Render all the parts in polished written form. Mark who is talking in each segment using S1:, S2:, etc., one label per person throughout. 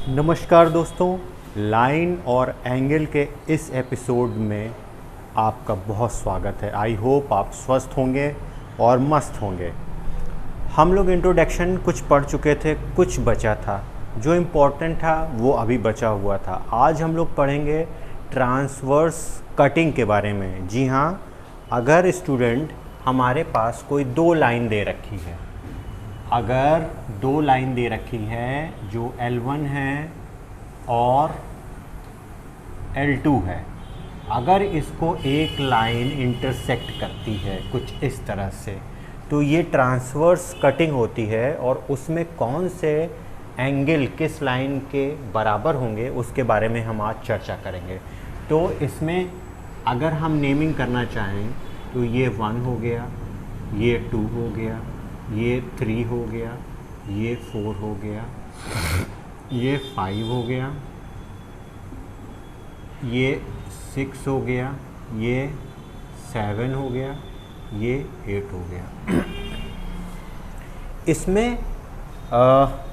S1: नमस्कार दोस्तों, लाइन और एंगल के इस एपिसोड में आपका बहुत स्वागत है। आई होप आप स्वस्थ होंगे और मस्त होंगे। हम लोग इंट्रोडक्शन कुछ पढ़ चुके थे, कुछ बचा था, जो इम्पोर्टेंट था वो अभी बचा हुआ था। आज हम लोग पढ़ेंगे ट्रांसवर्स कटिंग के बारे में। जी हाँ, अगर स्टूडेंट हमारे पास कोई दो लाइन दे रखी है, अगर दो लाइन दे रखी है जो L1 है और L2 है, अगर इसको एक लाइन इंटरसेक्ट करती है कुछ इस तरह से, तो ये ट्रांसवर्स कटिंग होती है। और उसमें कौन से एंगल किस लाइन के बराबर होंगे उसके बारे में हम आज चर्चा करेंगे। तो इसमें अगर हम नेमिंग करना चाहें तो ये 1 हो गया, ये 2 हो गया, ये 3 हो गया, ये 4 हो गया, ये 5 हो गया, ये 6 हो गया, ये 7 हो गया, ये 8 हो गया। इसमें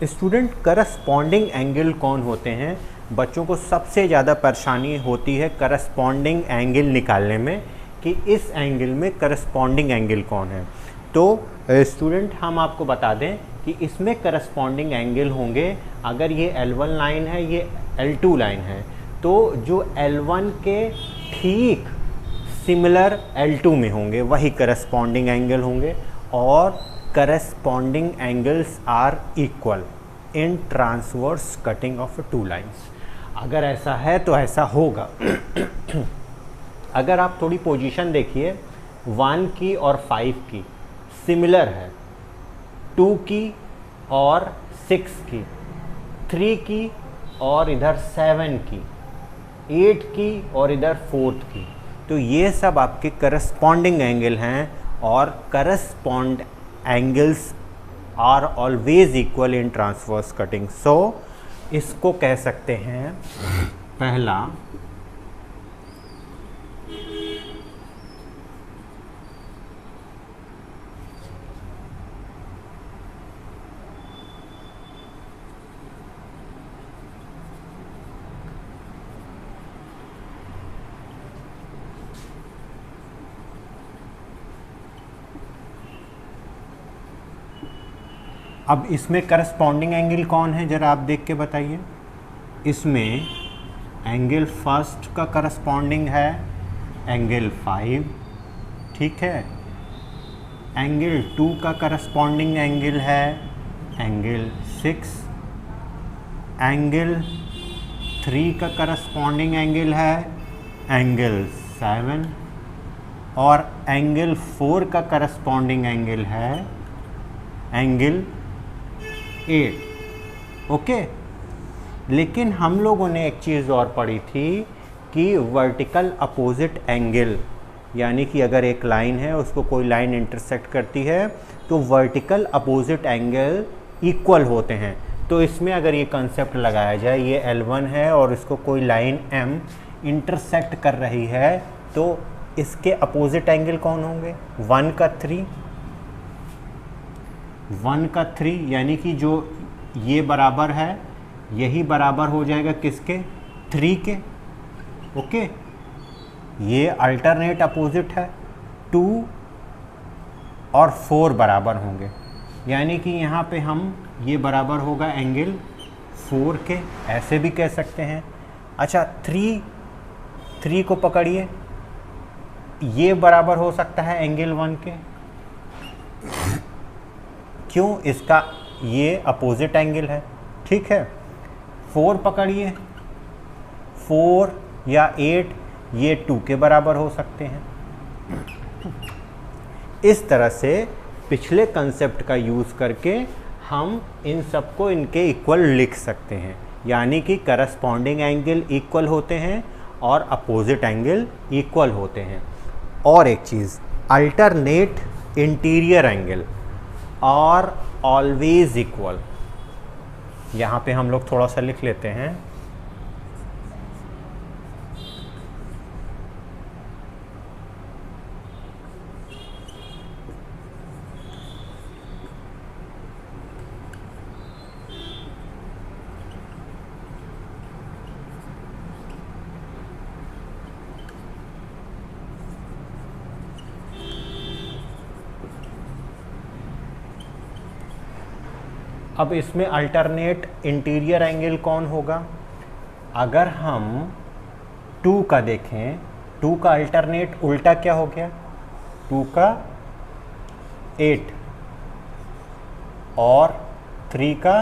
S1: स्टूडेंट करस्पॉन्डिंग एंगल कौन होते हैं? बच्चों को सबसे ज़्यादा परेशानी होती है करस्पॉन्डिंग एंगल निकालने में कि इस एंगल में करस्पॉन्डिंग एंगल कौन है। तो स्टूडेंट हम आपको बता दें कि इसमें करस्पॉन्डिंग एंगल होंगे, अगर ये L1 लाइन है, ये L2 लाइन है, तो जो L1 के ठीक सिमिलर L2 में होंगे वही करस्पॉन्डिंग एंगल होंगे। और corresponding angles are equal in transverse cutting of two lines. अगर ऐसा है तो ऐसा होगा। अगर आप थोड़ी पोजीशन देखिए, 1 की और 5 की सिमिलर है, 2 की और 6 की, 3 की और इधर 7 की, 8 की और इधर 4 की, तो ये सब आपके करस्पॉन्डिंग एंगल हैं। और correspond angles are always equal in transverse cutting. So इसको कह सकते हैं पहला अब इसमें करस्पॉन्डिंग एंगल कौन है ज़रा आप देख के बताइए। इसमें एंगल फर्स्ट का करस्पॉन्डिंग है एंगल 5, ठीक है। एंगल 2 का करस्पॉन्डिंग एंगल है एंगल 6। एंगल 3 का करस्पॉन्डिंग एंगल है एंगल 7। और एंगल 4 का करस्पॉन्डिंग एंगल है एंगल 8। ओके, लेकिन हम लोगों ने एक चीज़ और पढ़ी थी कि वर्टिकल अपोजिट एंगल, यानी कि अगर एक लाइन है उसको कोई लाइन इंटरसेक्ट करती है तो वर्टिकल अपोजिट एंगल इक्वल होते हैं। तो इसमें अगर ये कंसेप्ट लगाया जाए, ये L1 है और इसको कोई लाइन M इंटरसेक्ट कर रही है, तो इसके अपोजिट एंगल कौन होंगे? 1 का 3, 1 का 3, यानी कि जो ये बराबर है यही बराबर हो जाएगा किसके? 3 के। ओके, ये अल्टरनेट अपोजिट है, 2 और 4 बराबर होंगे, यानी कि यहाँ पे हम ये बराबर होगा एंगल 4 के, ऐसे भी कह सकते हैं। अच्छा, 3 को पकड़िए, ये बराबर हो सकता है एंगल 1 के। क्यों? इसका ये अपोजिट एंगल है, ठीक है। 4 पकड़िए, 4 या 8 ये 2 के बराबर हो सकते हैं। इस तरह से पिछले कंसेप्ट का यूज़ करके हम इन सबको इनके इक्वल लिख सकते हैं, यानी कि करस्पॉन्डिंग एंगल इक्वल होते हैं और अपोजिट एंगल इक्वल होते हैं। और एक चीज़, अल्टरनेट इंटीरियर एंगल और ऑलवेज इक्वल, यहाँ पे हम लोग थोड़ा सा लिख लेते हैं। अब इसमें अल्टरनेट इंटीरियर एंगल कौन होगा? अगर हम 2 का देखें, 2 का अल्टरनेट उल्टा क्या हो गया? 2 का 8 और 3 का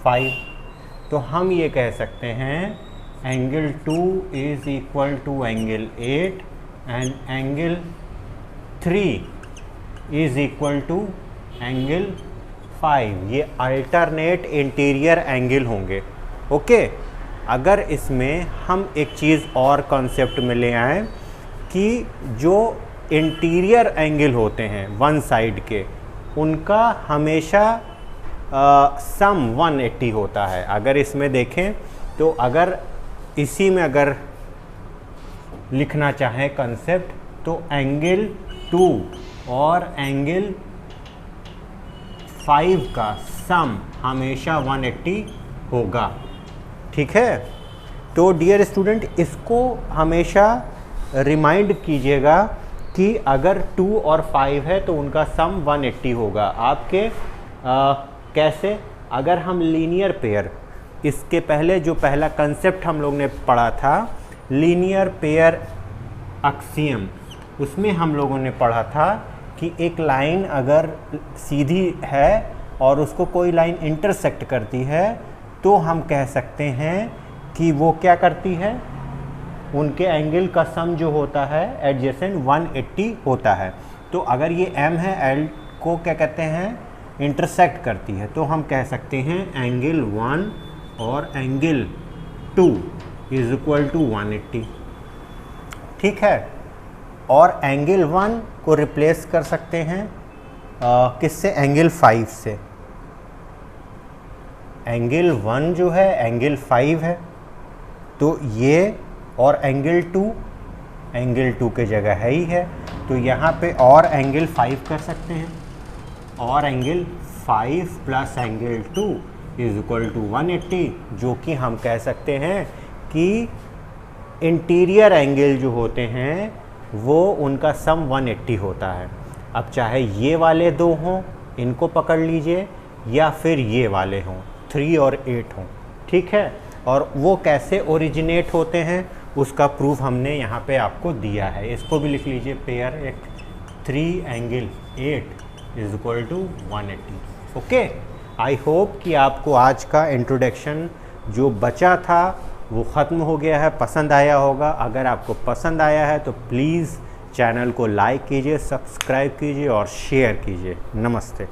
S1: 5। तो हम ये कह सकते हैं angle 2 is equal to angle 8 and angle 3 is equal to angle 5। ये अल्टरनेट इंटीरियर एंगल होंगे। ओके, अगर इसमें हम एक चीज़ और कॉन्सेप्ट में ले आएँ कि जो इंटीरियर एंगल होते हैं वन साइड के, उनका हमेशा सम 180 होता है। अगर इसमें देखें तो अगर इसी में अगर लिखना चाहें कंसेप्ट, तो एंगल 2 और एंगल 5 का सम हमेशा 180 होगा। ठीक है, तो डियर स्टूडेंट, इसको हमेशा रिमाइंड कीजिएगा कि अगर 2 और 5 है तो उनका सम 180 होगा। आपके कैसे? अगर हम लीनियर पेयर, इसके पहले जो पहला कंसेप्ट हम लोग ने पढ़ा था लीनियर पेयर एक्सियम, उसमें हम लोगों ने पढ़ा था कि एक लाइन अगर सीधी है और उसको कोई लाइन इंटरसेक्ट करती है तो हम कह सकते हैं कि वो क्या करती है, उनके एंगल का सम जो होता है एडजेसेंट 180 होता है। तो अगर ये M है, L को क्या कहते हैं, इंटरसेक्ट करती है, तो हम कह सकते हैं एंगल 1 और एंगल 2 इज इक्वल टू 180। ठीक है, और एंगल 1 को रिप्लेस कर सकते हैं किससे? एंगल 5 से। एंगल 1 जो है एंगल 5 है, तो ये और एंगल 2 के जगह है ही है, तो यहाँ पे और एंगल 5 कर सकते हैं, और angle 5 plus angle 2 is equal to 180, जो कि हम कह सकते हैं कि इंटीरियर एंगल जो होते हैं वो उनका सम 180 होता है। अब चाहे ये वाले 2 हों, इनको पकड़ लीजिए, या फिर ये वाले हों 3 और 8 हों। ठीक है, और वो कैसे ओरिजिनेट होते हैं उसका प्रूफ हमने यहाँ पे आपको दिया है। इसको भी लिख लीजिए, पेयर एक 3 angle 8 is equal to 180। Okay, I hope कि आपको आज का इंट्रोडक्शन जो बचा था वो ख़त्म हो गया है, पसंद आया होगा। अगर आपको पसंद आया है तो प्लीज़ चैनल को लाइक कीजिए, सब्सक्राइब कीजिए और शेयर कीजिए। नमस्ते।